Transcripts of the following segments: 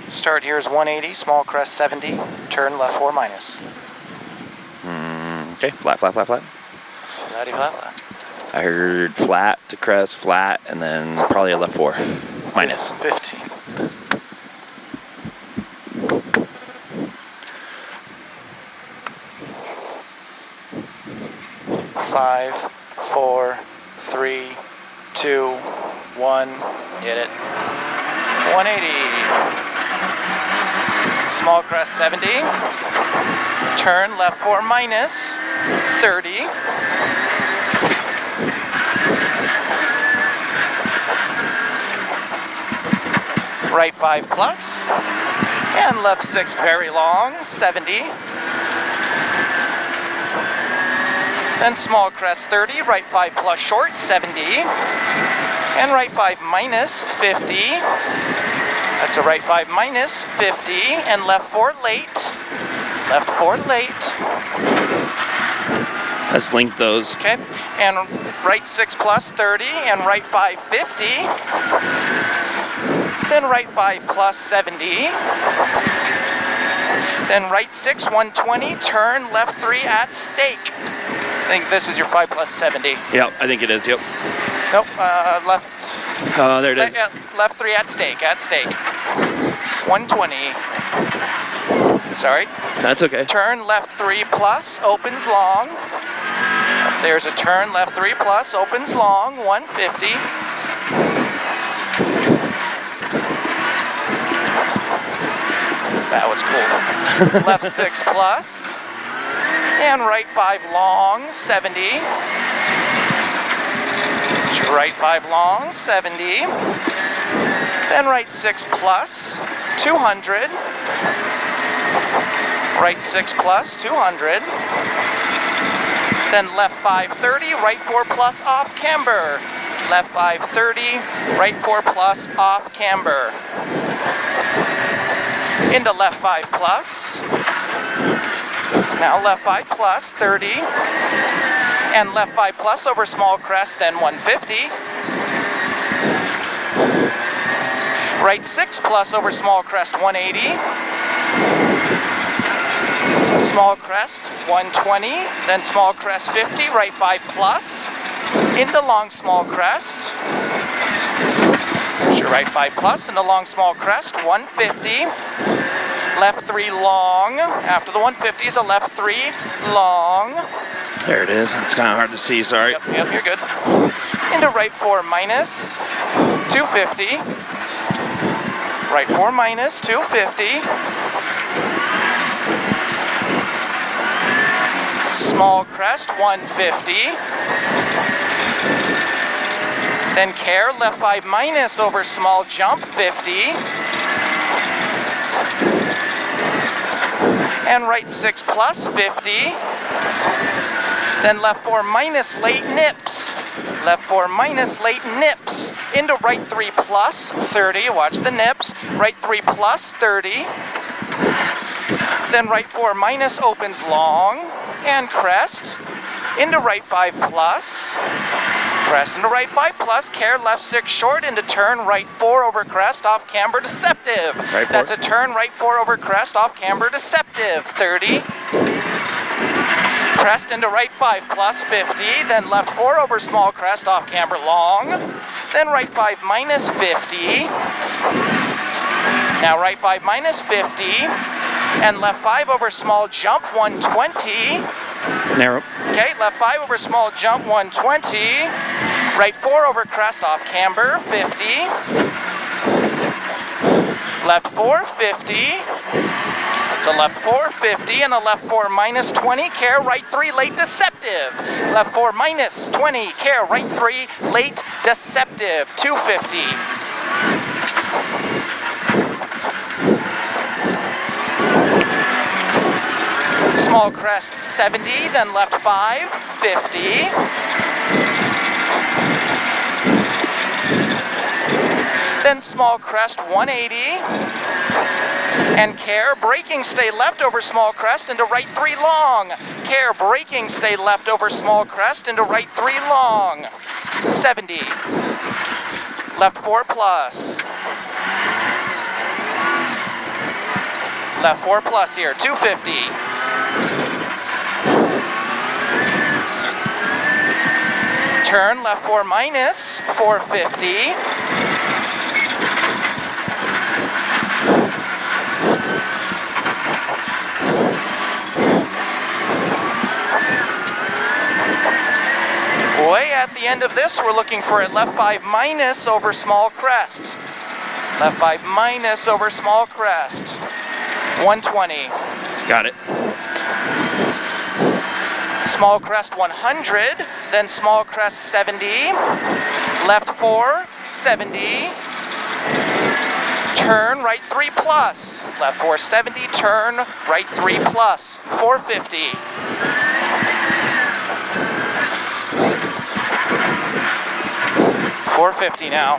Start here is 180, small crest 70, turn left 4 minus. Okay, flat, flat, flat, flat. Flatty, flat, flat. I heard flat to crest, flat, and then probably a left 4 minus. 15. 5, 4, 3, 2, 1. Hit it. 180. Small crest 70. Turn left 4 minus 30. Right 5 plus. And left 6 very long, 70. Then small crest 30, right 5 plus short, 70. And right 5 minus 50. That's a right 5 minus 50. And left 4 late. Left 4 late. Let's link those. Okay. And right 6 plus 30. And right 5 50. Then right 5 plus 70. Then right 6 120. Turn left 3 at stake. I think this is your 5 plus 70. Yep, I think it is, yep. Nope, left. Oh, there it is. Left 3 at stake, 120. Sorry. That's okay. Turn left 3 plus, opens long. There's a turn left 3 plus, opens long, 150. That was cool. Left 6 plus. And right 5 long, 70. Right 5 long, 70. Then right 6 plus, 200. Right 6 plus, 200. Then left 5 30, right 4 plus off camber. Left 5 30, right 4 plus off camber. Into left 5 plus. Now left 5 plus, 30. And left 5 plus over small crest, then 150. Right 6 plus over small crest, 180. Small crest, 120. Then small crest, 50. Right 5 plus. Into long small crest. There's your right 5 plus. Into long small crest, 150. Left 3 long. After the 150 is a left 3 long. There it is. It's kind of hard to see, sorry. Yep, you're good. Into right 4 minus 250. Right 4 minus 250. Small crest 150. Then care left 5 minus over small jump 50. And right 6 plus 50. Then left 4 minus late nips. Left 4 minus late nips. Into right 3 plus 30. Watch the nips. Right 3 plus 30. Then right 4 minus opens long. And crest. Into right 5 plus. Crest into right 5 plus. Care left 6 short. Into turn right 4 over crest off camber deceptive. Right That's a turn right 4 over crest off camber deceptive. 30. Crest into right 5 plus 50, then left 4 over small crest off camber long, then right 5 minus 50, now right 5 minus 50, and left 5 over small jump 120, Narrow. okay, left 5 over small jump 120, right 4 over crest off camber 50, left 4 50, it's a left 4 50 and a left 4 minus 20, care right 3 late deceptive. Left 4 minus 20, care right 3 late deceptive. 250. Small crest 70, then left 5 50. Then small crest 180. And care, braking, stay left over small crest into right 3 long. Care, braking, stay left over small crest into right 3 long. 70. Left 4 plus. Left 4 plus here, 250. Turn, left 4 minus, 450. Way at the end of this, we're looking for a left 5 minus over small crest. Left 5 minus over small crest. 120. Got it. Small crest 100, then small crest 70. Left 4, 70. Turn, right 3 plus. Left 4, 70, turn, right 3 plus. 450. $450 now.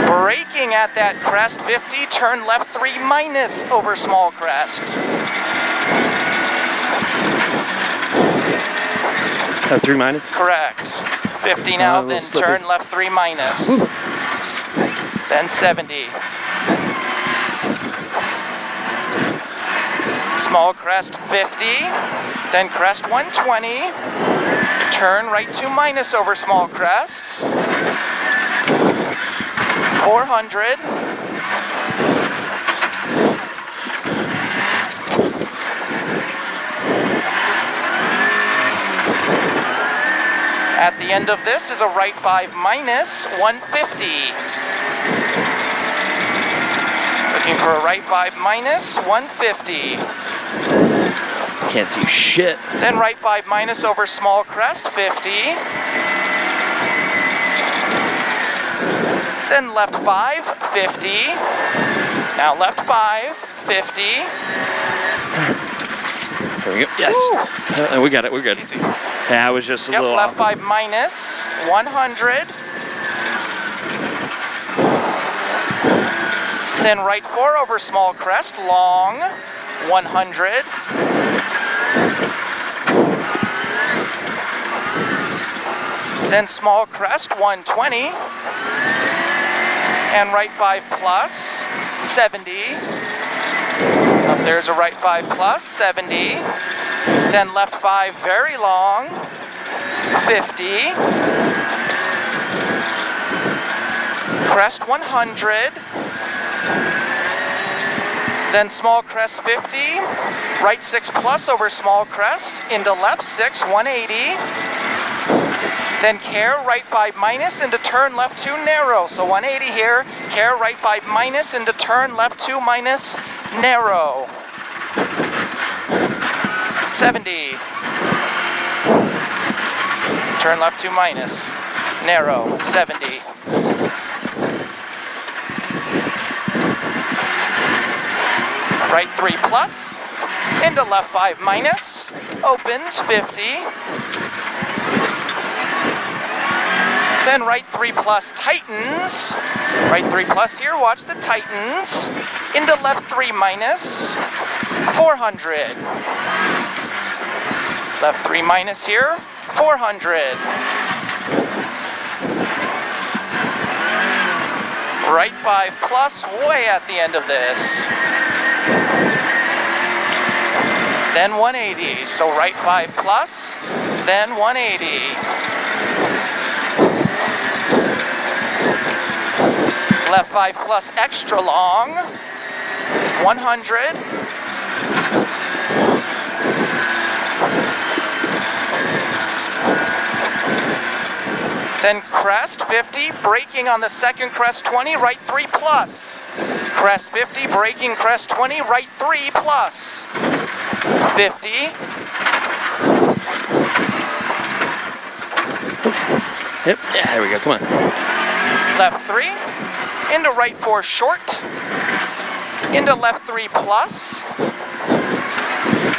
Braking at that crest, 50, turn left 3 minus over small crest. Have 3 minus? Correct. 50 now, then turn left 3 minus. Woo. Then 70. Small crest 50, then crest 120, turn right 2 minus over small crest, 400, at the end of this is a right 5 minus 150. Looking for a right 5 minus 150. Can't see shit. Then right 5 minus over small crest, 50. Then left 5, 50. Now left 5, 50. There we go. Yes. We got it. We're good. Easy. Yeah, I was just a Yep, little left off. 5 minus 100. Then right 4 over small crest, long, 100. Then small crest, 120. And right 5 plus, 70. Up there's a right 5 plus, 70. Then left 5 very long, 50. Crest 100. Then small crest 50. Right 6 plus over small crest into left 6, 180. Then care, right 5 minus into turn left 2 narrow. So 180 here, care, right 5 minus into turn left 2 minus narrow. 70. Turn left 2 minus, narrow, 70. Right 3 plus, into left 5 minus, opens, 50. Then right 3 plus tightens, right 3 plus here, watch the tightens, into left 3 minus, 400. Left 3 minus here, 400. Right 5 plus, way at the end of this. Then 180, so right 5 plus, then 180. Left 5 plus extra long, 100. Then crest 50, braking on the second crest 20, right 3 plus. Crest 50, braking crest 20, right 3 plus. 50. Yep. Yeah, there we go. Come on. Left 3, into right 4 short, into left 3 plus,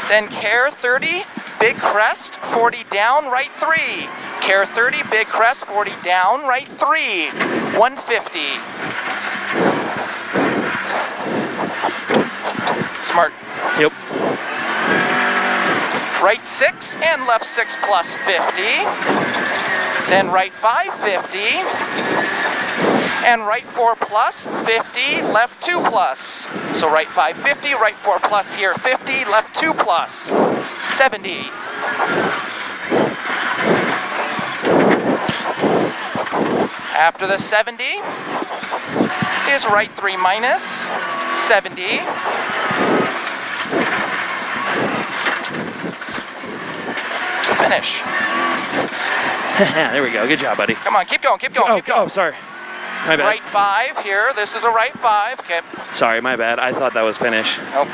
then care 30, big crest, 40 down, right 3, care 30, big crest, 40 down, right 3, 150. Smart. Yep. Right 6 and left 6 plus 50, then right 5, 50. And right 4 plus, 50, left 2 plus. So right 5, 50, right 4 plus here, 50, left 2 plus, 70. After the 70 is right 3 minus, 70. To finish. There we go. Good job, buddy. Come on, keep going, keep going, keep going. Oh, sorry. My bad. Right 5 here, this is a right 5, okay. Sorry, my bad. I thought that was finish. Nope.